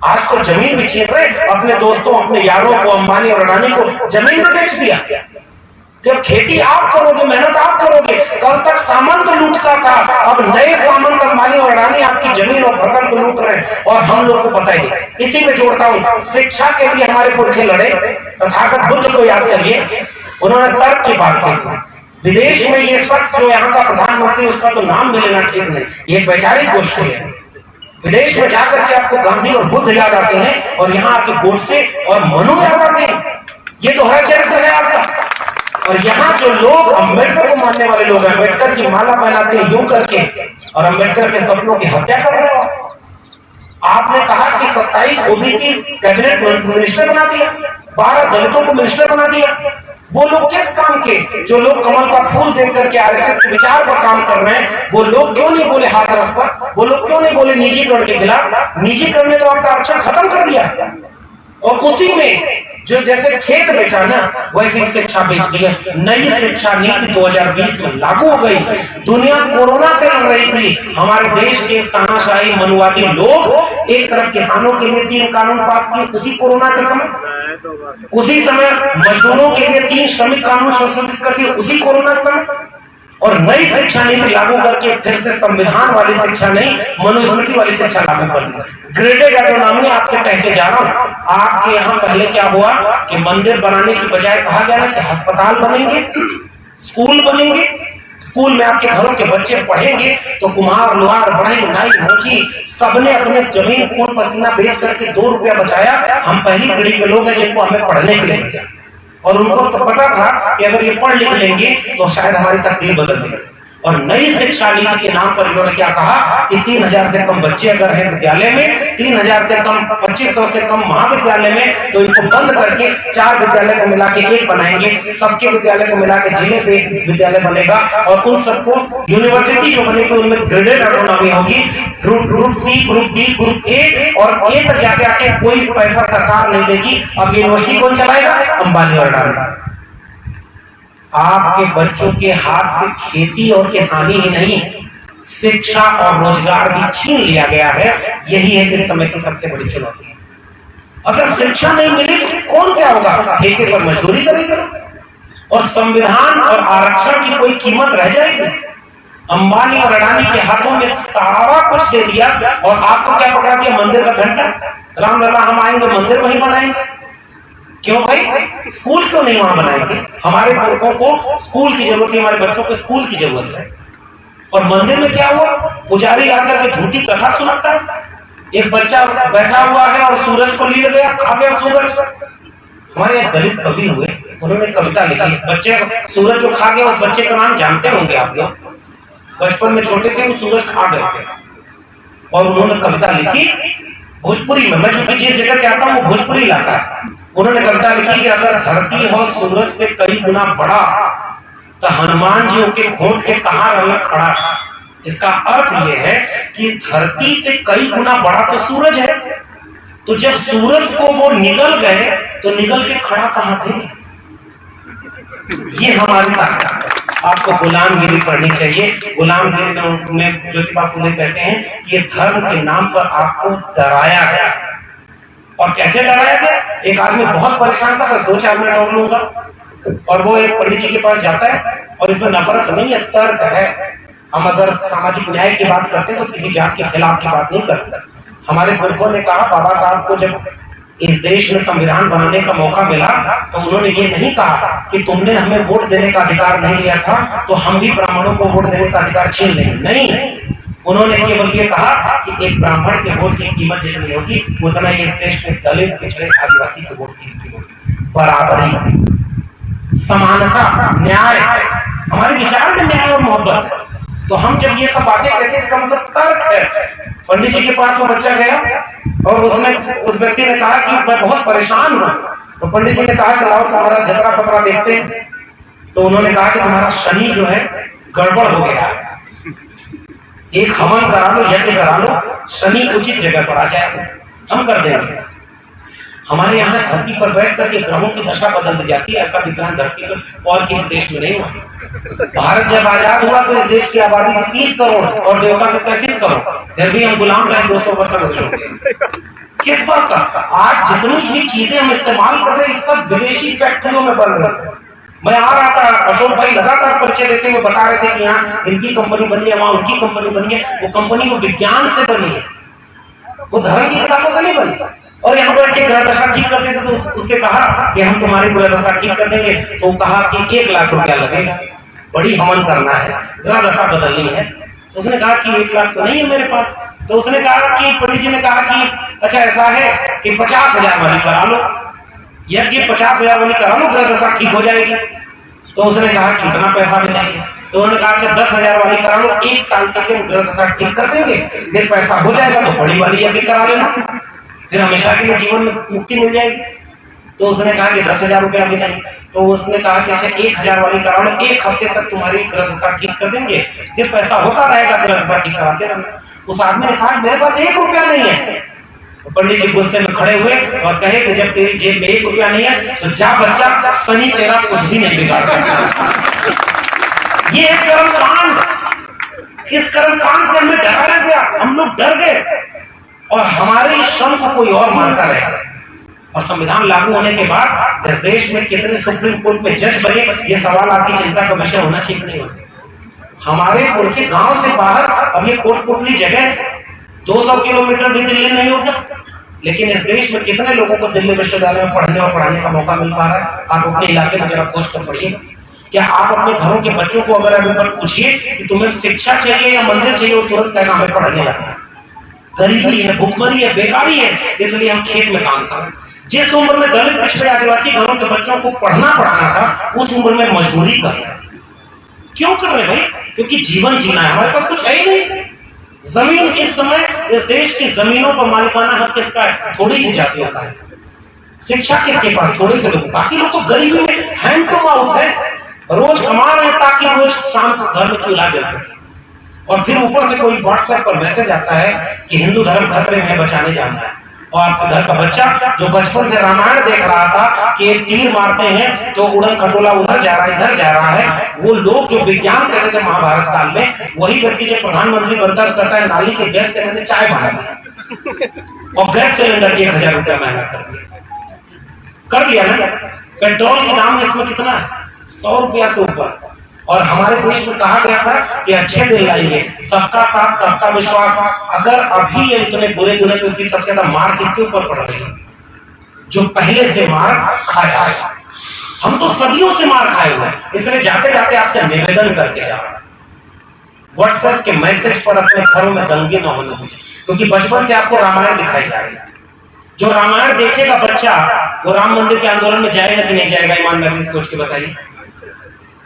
आज तो जमीन भी छीन रहे, अपने दोस्तों अपने यारों को, अंबानी और अडानी को जमीन में बेच दिया। तो अब खेती आप करोगे, मेहनत आप करोगे। कल तक सामंत लूटता था, अब नए सामंत अंबानी और अडानी आपकी जमीन और फसल को लूट रहे हैं और हम लोग को पता ही। इसी में जोड़ता हूं, शिक्षा के लिए हमारे पुरखे लड़े। तथागत बुद्ध को याद करिए, उन्होंने तर्क की बात की थी। विदेश में ये शख्स जो यहाँ का प्रधानमंत्री, उसका तो नाम भी लेना ठीक नहीं, ये एक वैचारिक गोष्ठी है। विदेश में जाकर के आपको गांधी और बुद्ध याद आते हैं और यहाँ आके गोडसे और मनु याद आते हैं। ये दोहरा चरित्र है आपका। और यहाँ जो लोग अम्बेडकर को मानने वाले लोग हैं, अम्बेडकर की माला पहनाते हैं यूं करके और अम्बेडकर के सपनों की हत्या कर रहे हो। आपने कहा कि 27 ओबीसी कैबिनेट मिनिस्टर बना दिया, 12 दलितों को मिनिस्टर बना दिया। वो लोग किस काम के? जो लोग कमल का फूल देख करके आरएसएस के विचार पर काम कर रहे हैं, वो लोग क्यों नहीं बोले हाथरस पर? वो लोग क्यों नहीं बोले निजीकरण के खिलाफ? निजीकरण ने तो आपका आरक्षण खत्म कर दिया। और उसी में जो जैसे खेत बेचा ना, वैसे शिक्षा बेच दी है। नई शिक्षा नीति 2020 में लागू हो गई। दुनिया कोरोना से लड़ रही थी, हमारे देश के तानाशाही मनुवादी लोग एक तरफ किसानों के लिए 3 कानून पास किए उसी कोरोना के समय, उसी समय मजदूरों के लिए 3 श्रमिक कानून संशोधित कर दिए उसी कोरोना के समय, और नई शिक्षा नीति लागू करके फिर से संविधान वाली शिक्षा नहीं, मनुस्मृति वाली शिक्षा लागू कर दी। ग्रेडेड ऑटोनॉमी आपसे कह के जा रहा हूं। आपके यहाँ पहले क्या हुआ कि मंदिर बनाने की बजाय कहा गया ना कि अस्पताल बनेंगे, स्कूल बनेंगे, स्कूल में आपके घरों के बच्चे पढ़ेंगे। तो कुम्हार, लोहार, बढ़ई, नाई, मोची सबने अपने जमीन खून पसीना बेच करके 2 रुपया बचाया। हम पहली पीढ़ी के लोग हैं जिनको हमें पढ़ने के लिए भेजा, और उनको तो पता था कि अगर ये पढ़ लिख लेंगे तो शायद हमारी तकदीर बदल जाए। और नई शिक्षा नीति के नाम पर इन्होंने क्या कहा कि 3000 से कम बच्चे अगर हैं विद्यालय में, 3000 से कम, 2500 से कम महाविद्यालय में, तो इनको बंद करके 4 विद्यालय को मिला के 1 बनाएंगे। सबके विद्यालय को मिला के जिले पे 1 विद्यालय बनेगा और उन सबको यूनिवर्सिटी जो बनेगी उनमें ग्रेडेड ऑटोनॉमी होगी। Group C, group D, group A, और ए तक जाके आके कोई पैसा सरकार नहीं देगी। अब यूनिवर्सिटी कौन चलाएगा? अंबानी और अडानी। आपके बच्चों के हाथ से खेती और किसानी ही नहीं, शिक्षा और रोजगार भी छीन लिया गया है। यही है इस समय की सबसे बड़ी चुनौती। अगर शिक्षा नहीं मिली तो कौन क्या होगा? ठेके पर मजदूरी करेंगे और संविधान और आरक्षण की कोई कीमत रह जाएगी? अंबानी और अडानी के हाथों में सारा कुछ दे दिया और आपको क्या पकड़ा दिया? मंदिर का घंटा। राम लला हम आएंगे मंदिर वहीं बनाएंगे। क्यों भाई? स्कूल क्यों नहीं वहां बनाएंगे? हमारे पुरखों को स्कूल की जरूरत है, हमारे बच्चों को स्कूल की जरूरत है। और मंदिर में क्या हुआ? पुजारी आकर के झूठी कथा सुनाता है। एक बच्चा बैठा हुआ है और सूरज को लील गया, खा गया सूरज। हमारे एक दलित कवि हुए, उन्होंने कविता लिखी, बच्चे सूरज जो खा गया, उस बच्चे का नाम जानते होंगे आप लोग। बचपन में छोटे थे, वो सूरज खा गए थे और उन्होंने कविता लिखी भोजपुरी में, मैं जो जिस जगह से आता हूँ वो भोजपुरी इलाका है। उन्होंने कविता लिखी कि अगर धरती हो सूरज से कई गुना बड़ा तो हनुमान जी के घोट के कहां रहे खड़ा। इसका अर्थ यह है कि धरती से कई गुना बड़ा तो सूरज है, तो जब सूरज को वो निगल गए तो निगल के खड़ा कहां थे। ये हमारी ताकत है। आपको गुलामगिरी पढ़नी चाहिए। गुलामगिरी में ज्योतिबा फुले कहते हैं कि ये धर्म के नाम पर आपको डराया गया। और कैसे डराया गया? एक आदमी बहुत परेशान था, बस 2-4 मिनट और लूंगा, और वो एक पंडित जी के पास जाता है, और इसमें नफरत नहीं है, तर्क है। हम अगर सामाजिक न्याय की बात करते हैं तो किसी जात के खिलाफ की बात नहीं करते। हमारे पुरखों ने कहा, बाबा साहब को जब इस देश में संविधान बनाने का मौका मिला तो उन्होंने ये नहीं कहा कि तुमने हमें वोट देने का अधिकार नहीं लिया था तो हम भी ब्राह्मणों को वोट देने का अधिकार छीन लेंगे। नहीं, उन्होंने केवल ये कहा कि एक ब्राह्मण के वोट की कीमत जितनी होगी उतना ही इस देश में दलित, पिछड़े, आदिवासी के वोट की होगी। बराबरी, समानता, न्याय, हमारे विचार में न्याय और मोहब्बत है। तो हम जब ये सब बातें कहते हैं इसका मतलब तर्क है। पंडित जी के पास वो बच्चा गया और उसने उस व्यक्ति ने कहा कि मैं बहुत परेशान हूं। तो पंडित जी ने कहा कि लाओ तुम्हारा जतरा पतरा देखते हैं। तो उन्होंने कहा कि तुम्हारा शनि जो है गड़बड़ हो गया है, एक हवन करा लो, यज्ञ करा लो, शनि उचित जगह पर आ जाए, हम कर देंगे। हमारे यहाँ धरती पर बैठ करके ग्रहों की दशा बदल दी जाती है, ऐसा विज्ञान धरती पर और किसी देश में नहीं हुआ। भारत जब आजाद हुआ तो इस देश की आबादी थी 30 करोड़ और देवता से 33 करोड़, फिर भी हम गुलाम रहे 200 वर्ष। किस बात का? आज जितनी भी चीजें हम इस्तेमाल कर रहे हैं सब विदेशी फैक्ट्रियों में बन रही है। मैं आ रहा था, अशोक भाई लगातार परिचय देते हुए बता रहे थे कि यहाँ इनकी कंपनी बनी है, वहां उनकी कंपनी बनी है। वो कंपनी वो विज्ञान से बनी है, वो धर्म की किताबों से नहीं बनी। और यहाँ बैठ के ग्रह दशा ठीक करते थे तो उससे कहा कि हम तुम्हारी ग्रह दशा ठीक कर देंगे। तो कहा कि 1 लाख रुपया लगेगा, बड़ी हवन करना है, ग्रह दशा बदलनी है। तो उसने कहा कि 1 लाख तो नहीं है मेरे पास। तो उसने कहा कि पंडित जी ने कहा कि अच्छा ऐसा है कि 50,000 वाली करा लो, यज्ञ 50,000 वाली करा लो, ग्रह दशा ठीक हो जाएगी। तो उसने कहा कि इतना पैसा भी नहीं है। तो उन्होंने कहा अच्छा 10,000 वाली करा लो, 1 साल के लिए ग्रह दशा ठीक कर देंगे, फिर पैसा हो जाएगा तो बड़ी वाली यज्ञ करा लेना, फिर हमेशा के लिए जीवन में मुक्ति मिल जाएगी। तो उसने कहा कि 10,000 रुपया भी नहीं। तो उसने कहा कि अच्छा 1,000 वाली करा लो, 1 हफ्ते तक तुम्हारी ग्रह दशा ठीक कर देंगे, फिर पैसा होता रहेगा, ग्रह दशा ठीक कराते रहना। उस आदमी ने कहा मेरे पास 1 रुपया नहीं है। तो पंडित जी गुस्से में खड़े हुए और कहे कि जब तेरी जेब में 1 रुपया नहीं है तो जा बच्चा, शनि तेरा कुछ भी नहीं बिगाड़ सकता। ये एक कर्मकांड, इस कर्मकांड से हमें डराया गया, हम लोग डर गए और हमारे श्रम को कोई और मानता रहेगा। और संविधान लागू होने के बाद इस देश में कितने सुप्रीम कोर्ट में जज बने, ये सवाल आपकी चिंता का विषय होना चाहिए नहीं होता। हमारे पुर के गांव से बाहर अब ये कोटपुतली जगह 200 किलोमीटर भी दिल्ली नहीं होगा, लेकिन इस देश में कितने लोगों को दिल्ली विश्वविद्यालय में पढ़ने और पढ़ाने का मौका मिल पा रहा है? आप अपने इलाके में जरा खोज कर पढ़िए। क्या आप अपने घरों के बच्चों को अगर अभी पर पूछिए कि तुम्हें शिक्षा चाहिए या मंदिर चाहिए, वो तुरंत कहना हमें पढ़ने लगना। गरीबी है, भुखमरी है, बेकारी है, इसलिए हम खेत में काम कर रहे हैं। जिस उम्र में दलित, पिछड़े, आदिवासी घरों के बच्चों को पढ़ना पढ़ाना था, उस उम्र में मजदूरी कर रहे हैं। क्यों कर रहे भाई? क्योंकि जीवन जीना है, हमारे पास कुछ है ही नहीं। जमीन इस समय इस देश की जमीनों पर मालिकाना हक किसका है? थोड़ी सी जातियों का है। शिक्षा किसके पास? थोड़े से लोग। बाकी लोग तो गरीबी में हैंड टू माउथ है, रोज कमा रहे हैं ताकि रोज शाम को घर में चूल्हा जल सके। और फिर ऊपर से कोई व्हाट्सएप पर मैसेज आता है कि हिंदू धर्म खतरे में है, बचाने जाना है। और आपके घर का बच्चा जो बचपन से रामायण देख रहा था कि एक तीर मारते हैं तो उड़न खटोला उधर जा रहा है, इधर जा रहा है, वो लोग जो विज्ञान कहते थे महाभारत काल में, वही व्यक्ति जब प्रधानमंत्री बनकर कहता है नाली के गैस से मैंने चाय बना और गैस सिलेंडर 1,000 रुपया महंगा कर दिया ना। पेट्रोल की दाम इसमें कितना है? 100 रुपया से ऊपर। और हमारे देश में कहा गया था कि अच्छे दिन लाएंगे, सबका साथ, सबका विश्वास। अगर अभी ये इतने बुरे दिन है तो इसकी सबसे ज्यादा मार किसके ऊपर पड़ रही है? जो पहले से मार खाया है। हम तो सदियों से मार खाए हुए हैं। इसलिए जाते जाते आपसे निवेदन करके जा रहा हूं, व्हाट्सएप के मैसेज पर अपने घरों में दंगे न होने दीजिए, क्योंकि बचपन से आपको रामायण दिखाई जा रही है। जो रामायण देखेगा बच्चा, वो राम मंदिर के आंदोलन में जाएगा कि नहीं जाएगा? ईमानदारी से सोच के बताइए।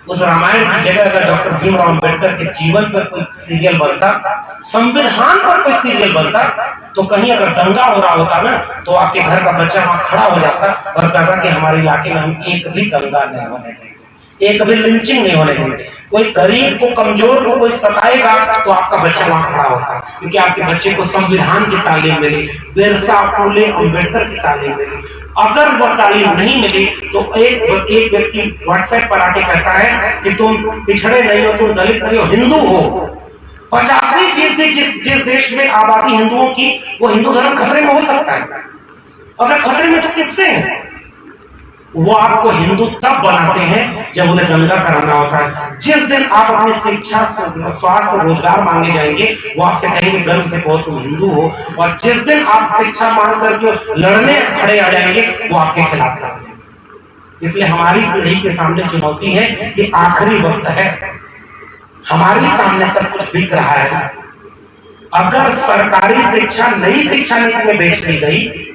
उस रामायण की जगह अगर डॉक्टर भीमराव अंबेडकर के जीवन पर कोई सीरियल बनता, संविधान पर कोई सीरियल बनता, तो कहीं अगर दंगा हो रहा होता ना, तो आपके घर का बच्चा वहां खड़ा हो जाता और कहता कि हमारे इलाके में हम एक भी दंगा नहीं होने देंगे, एक भी लिंचिंग नहीं होने देंगे, कोई गरीब को कमजोर को कोई सताएगा तो आपका बच्चा वहां खड़ा होता, क्योंकि आपके बच्चे को संविधान की तालीम मिली, बिरसा, फूले, अंबेडकर की तालीम मिली। अगर वह तालीम नहीं मिली तो एक व्यक्ति व्हाट्सएप पर आके कहता है कि तुम पिछड़े नहीं हो, तुम दलित नहीं हो, हिंदू हो। 85% जिस देश में आबादी हिंदुओं की, वो हिंदू धर्म खतरे में हो सकता है। अगर खतरे में तो किससे है? वो आपको हिंदू तब बनाते हैं जब उन्हें दंगा कराना होता है। जिस दिन आप अपनी शिक्षा, स्वास्थ्य, रोजगार मांगे जाएंगे, वो आपसे कहेंगे गर्व से कहो तुम हिंदू हो, और जिस दिन आप शिक्षा मांग करके लड़ने खड़े आ जाएंगे, वो आपके खिलाफ करेंगे। इसलिए हमारी पीढ़ी के सामने चुनौती है कि आखिरी वक्त है, हमारे सामने सब कुछ बिक रहा है। अगर सरकारी शिक्षा नई शिक्षा नीति में बेच दी गई,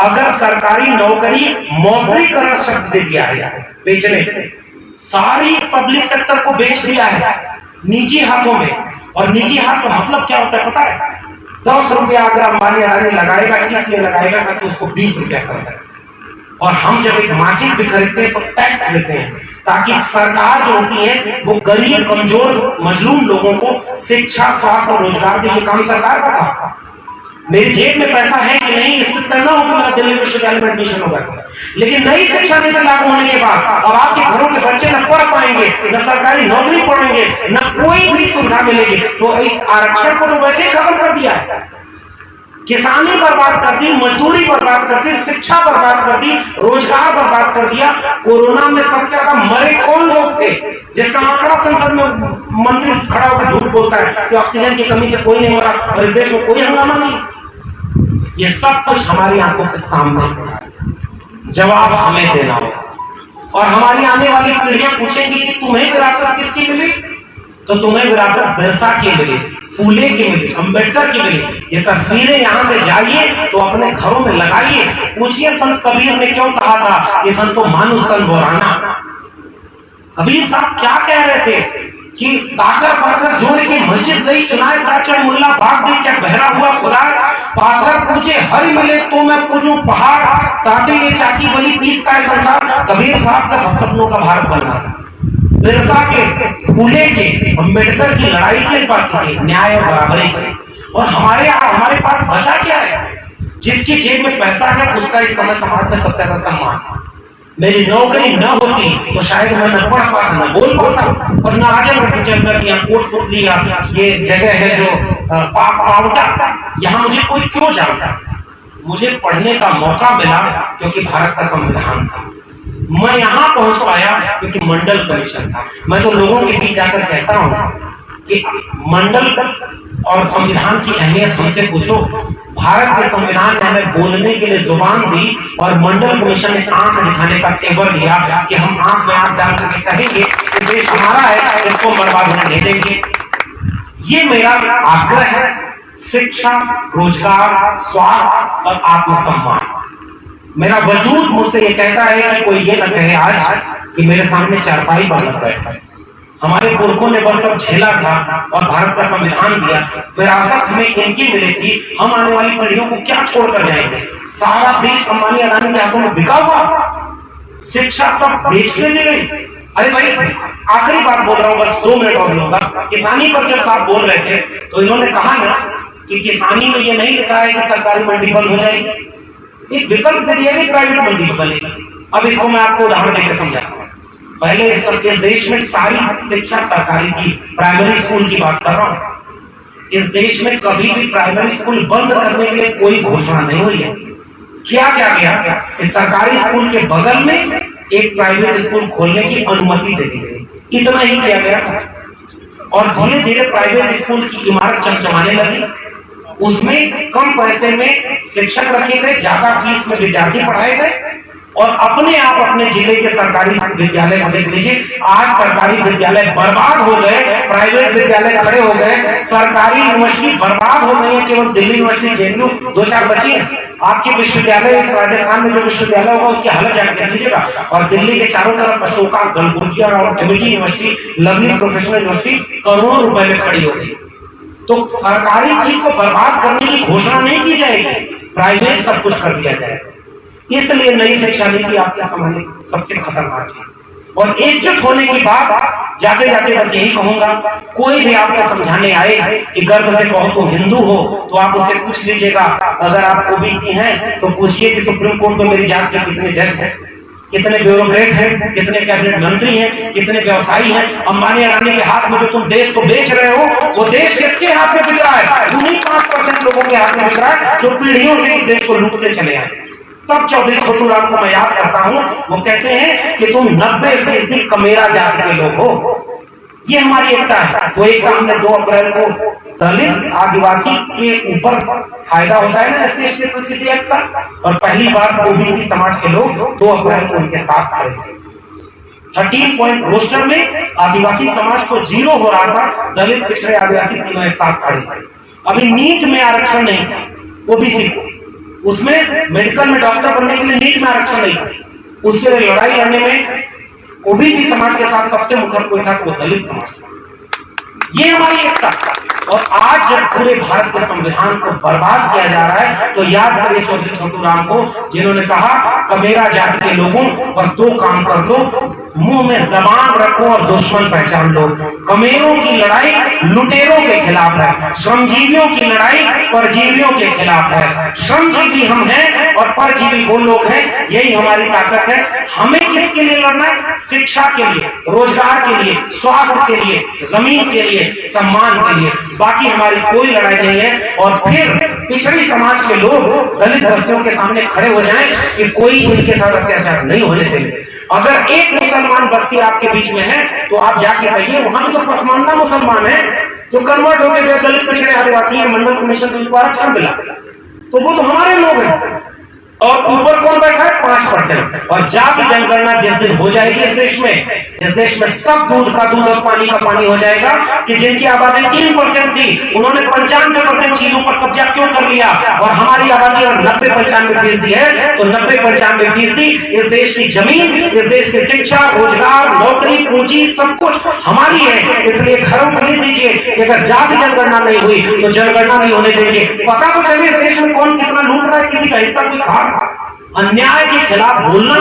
अगर सरकारी नौकरी मौद्रिकरण शब्द दे दिया है बेचने, सारी पब्लिक सेक्टर को बेच दिया है निजी हाथों में। और निजी हाथ का मतलब क्या होता है पता है? 10 रुपया अगर अंबानी अडानी लगाएगा, इसलिए लगाएगा कि उसको 20 रुपया कर सके। और हम जब एक माचिस भी खरीदते हैं तो टैक्स देते हैं, ताकि सरकार जो होती है वो गरीब, कमजोर, मजलूम लोगों को शिक्षा, स्वास्थ्य और रोजगार दे। ये काम सरकार का था। मेरी जेब में पैसा है कि नहीं, इससे तय न हो कि मेरा दिल्ली विश्वविद्यालय में एडमिशन होगा। लेकिन नई शिक्षा नीति लागू होने के बाद अब आपके घरों के बच्चे न पढ़ पाएंगे, न सरकारी नौकरी पढ़ेंगे, न कोई भी सुविधा मिलेगी। तो इस आरक्षण को तो वैसे ही खत्म कर दिया है। किसानी बर्बाद कर दी, मजदूरी बर्बाद कर दी, शिक्षा बर्बाद कर दी, रोजगार बर्बाद कर दिया। कोरोना में सबसे ज्यादा मरे कौन लोग थे? जिसका आंकड़ा संसद में मंत्री खड़ा होकर झूठ बोलता है कि ऑक्सीजन की कमी से कोई नहीं मरा और इस देश में कोई हंगामा नहीं। ये सब कुछ हमारी आंखों के सामने है। जवाब हमें देना होगा। और हमारी आने वाली पीढ़ियां पूछेंगी कि तुम्हें विरासत किसकी मिली? तो तुम्हें विरासत बिरसा की मिली, फूले की मिली, अंबेडकर की मिली। ये तस्वीरें यहां से जाइए तो अपने घरों में लगाइए। पूछिए संत कबीर ने क्यों कहा था कि संतो मानुष तन बोराना। कबीर साहब क्या कह रहे थे कि ताकर पाथर जोड़ के मस्जिद गई, चुनाए प्राचर मुल्ला भाग दे, क्या बहरा हुआ खुदा, पाथर पूछे हरि मिले तो मैं पूछूं पहाड़, ताते ये चाकी बली पीसता है संसार। कबीर साहब का सपनों का भारत बनना था। बिरसा के, फूले के, अंबेडकर की लड़ाई किस बात की? न्याय और बराबरी की। और हमारे पास बचा क्या है? जिसकी जेब में पैसा है उसका इस समय समाज में सबसे ज्यादा सम्मान है। मेरी नौकरी न होती तो शायद मैं न पढ़ पाता, न बोल पाता, और न आजमगढ़ से चलकर यहाँ कोटपुतली या ये जगह है जो पावटा, यहाँ मुझे कोई क्यों जानता? मुझे पढ़ने का मौका मिला क्योंकि भारत का संविधान था। मैं यहां पहुंच पाया क्योंकि मंडल कमीशन था। मैं तो लोगों के बीच जाकर कहता हूं कि मंडल और संविधान की अहमियत हमसे पूछो। भारत के संविधान ने हमें बोलने के लिए जुबान दी और मंडल कमीशन ने आंख दिखाने का तेवर दिया कि हम आंख में आंख डाल करके कहेंगे कि देश हमारा है, इसको बर्बाद होने नहीं देंगे। ये मेरा आग्रह है। शिक्षा, रोजगार, स्वास्थ्य और आत्मसम्मान। मेरा वजूद मुझसे ये कहता है कि कोई ये न कहे आज कि मेरे सामने चारपाई बनकर बैठा है। हमारे पुरखों ने बस सब झेला था और भारत का संविधान दिया, विरासत हमें इनकी मिली थी। हम आने वाली पीढ़ियों को क्या छोड़कर जाएंगे? सारा देश अंबानी अडानी के हाथों में बिका हुआ, शिक्षा सब बेच के दी गई। अरे भाई, आखिरी बात बोल रहा हूं, बस 2 मिनट और लूंगा। किसानी पर जब साहब बोल रहे थे तो इन्होंने कहा ना कि किसानी में ये नहीं लिखा है कि सरकारी मंडी बंद हो जाएगी, एक विकल्प दे दिया कि प्राइवेट मंडी बनेगी। अब इसको मैं आपको उदाहरण देकर समझाता हूं। पहले इस देश में सारी शिक्षा सरकारी थी। प्राइमरी स्कूल की बात कर रहा हूं। इस देश में कभी भी प्राइमरी स्कूल बंद करने के लिए कोई घोषणा नहीं हुई है। क्या गया इस सरकारी स्कूल के बगल में एक प्राइवेट स्कूल खोलने की अनुमति दे दी गई। इतना ही किया गया था और धीरे धीरे प्राइवेट स्कूल की इमारत चमचमाने लगी। उसमें कम पैसे में शिक्षक रखे गए, ज्यादा फीस में विद्यार्थी पढ़ाए गए और अपने आप अपने जिले के सरकारी विद्यालय को देख लीजिए। आज सरकारी विद्यालय बर्बाद हो गए, प्राइवेट विद्यालय खड़े हो गए, सरकारी यूनिवर्सिटी बर्बाद हो गई है। केवल दिल्ली यूनिवर्सिटी, जेएनयू 2-4 बची है। आपके विश्वविद्यालय इस राजस्थान में जो विश्वविद्यालय होगा उसकी हालत जाकर देख लीजिएगा। और दिल्ली के चारों तरफ अशोका, गलगोटिया और Amity university, lovely professional university करोड़ों रुपए में खड़ी होगी। तो सरकारी चीज को बर्बाद करने की घोषणा नहीं की जाएगी, प्राइवेट सब कुछ कर दिया जाएगा। इसलिए नई शिक्षा नीति आपके सामने सबसे खतरनाक चीज। और एकजुट होने की बात जाते जाते बस यही कहूंगा, कोई भी आपको समझाने आए कि गर्व से कहो तो हिंदू हो, तो आप उससे पूछ लीजिएगा, अगर आप ओबीसी हैं तो पूछिए कि सुप्रीम कोर्ट में मेरी जात के कितने जज हैं, कितने ब्यूरोक्रेट हैं, कितने कैबिनेट मंत्री हैं, कितने व्यवसायी हैं। अंबानी अडानी के हाथ में जो तुम देश को बेच रहे हो, वो देश किसके हाथ में बिक रहा है? उन्हीं 5% लोगों के हाथ में बिक रहा है जो पीढ़ियों से इस देश को लूटते चले आए। तब चौधरी छोटू राम को मैं याद करता हूं, वो कहते हैं कि तुम 90% कमेरा जाति के लोग हो। ये हमारी एकता है। वो एकता हमने 2 अप्रैल को दलित आदिवासी के ऊपर फायदा होता है ना एससी एसटी एट्रोसिटी एक्ट का, और पहली बार ओबीसी समाज के लोग 2 अप्रैल को उनके साथ खड़े थे। 13 पॉइंट रोस्टर में आदिवासी समाज को 0 हो रहा था, दलित पिछड़े आदिवासी तीनों एक साथ खड़े थे। अभी नीट में आरक्षण नहीं था ओबीसी को, उसमें मेडिकल में डॉक्टर बनने के लिए नीट में आरक्षण नहीं था, उसके लिए लड़ाई लड़ने में ओबीसी समाज के साथ सबसे मुखर कोई था तो वो दलित समाज था। ये हमारी एकता। और आज जब पूरे भारत के संविधान को बर्बाद किया जा रहा है तो याद करिए चौधरी छोटू राम को, जिन्होंने कहा कमेरा जाति के लोगों बस 2 काम कर लो, मुंह में जबान रखो और दुश्मन पहचान लो। कमेरों की लड़ाई लुटेरों के खिलाफ है, श्रमजीवियों की लड़ाई परजीवियों के खिलाफ है। श्रमजीवी हम हैं और परजीवी वो लोग हैं, यही हमारी ताकत है। हमें किसके लिए लड़ना है? शिक्षा के लिए, रोजगार के लिए, स्वास्थ्य के लिए, जमीन के लिए, सम्मान के लिए। बाकी हमारी कोई लड़ाई नहीं है। और फिर पिछड़ी समाज के लोग दलित बस्तियों के सामने खड़े हो जाएं कि कोई इनके साथ अत्याचार नहीं होने देंगे। अगर एक मुसलमान बस्ती आपके बीच में है तो आप जाके कहिए वहां भी तो पसमानदा मुसलमान है जो कन्वर्ट होकर गए, दलित पिछड़े आदिवासी है, मंडल कमीशन को इनको आरक्षण मिला, तो वो तो हमारे लोग हैं। और ऊपर कौन बैठा है? 5%। और जाति जनगणना जिस दिन हो जाएगी इस देश में सब दूध का दूध और पानी का पानी हो जाएगा कि जिनकी आबादी 3% थी उन्होंने 95% चीजों पर कब्जा क्यों कर लिया। और हमारी आबादी अगर 90-95% है तो 90-95% इस देश की जमीन, इस देश की शिक्षा, रोजगार, नौकरी, पूंजी सब कुछ हमारी है। इसलिए खरों खरीद दीजिए कि अगर जाति जनगणना नहीं हुई तो जनगणना नहीं होने देंगे। पता तो चले इस देश में कौन कितना लूट रहा है, किसी का हिस्सा कोई खा। अन्याय के खिलाफ बोलना,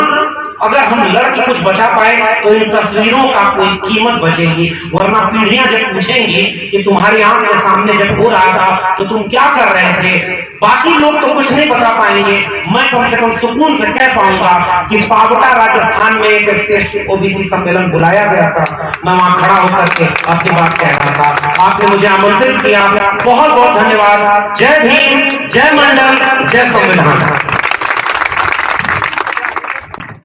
अगर हम लड़ के कुछ बचा पाए तो इन तस्वीरों का कोई कीमत बचेगी। वरना पीढ़ियां जब पूछेंगी कि तुम्हारी आंख के सामने जब हो रहा था तो तुम क्या कर रहे थे, बाकी लोग तो कुछ नहीं बता पाएंगे, मैं कम से कम सुकून से कह पाऊंगा कि पावटा राजस्थान में एक एससी ओबीसी सम्मेलन बुलाया गया था, मैं वहां खड़ा होकर के अपनी बात कह रहा था। आपने मुझे आमंत्रित किया, बहुत बहुत धन्यवाद। जय भीम, जय मंडल, जय संविधान।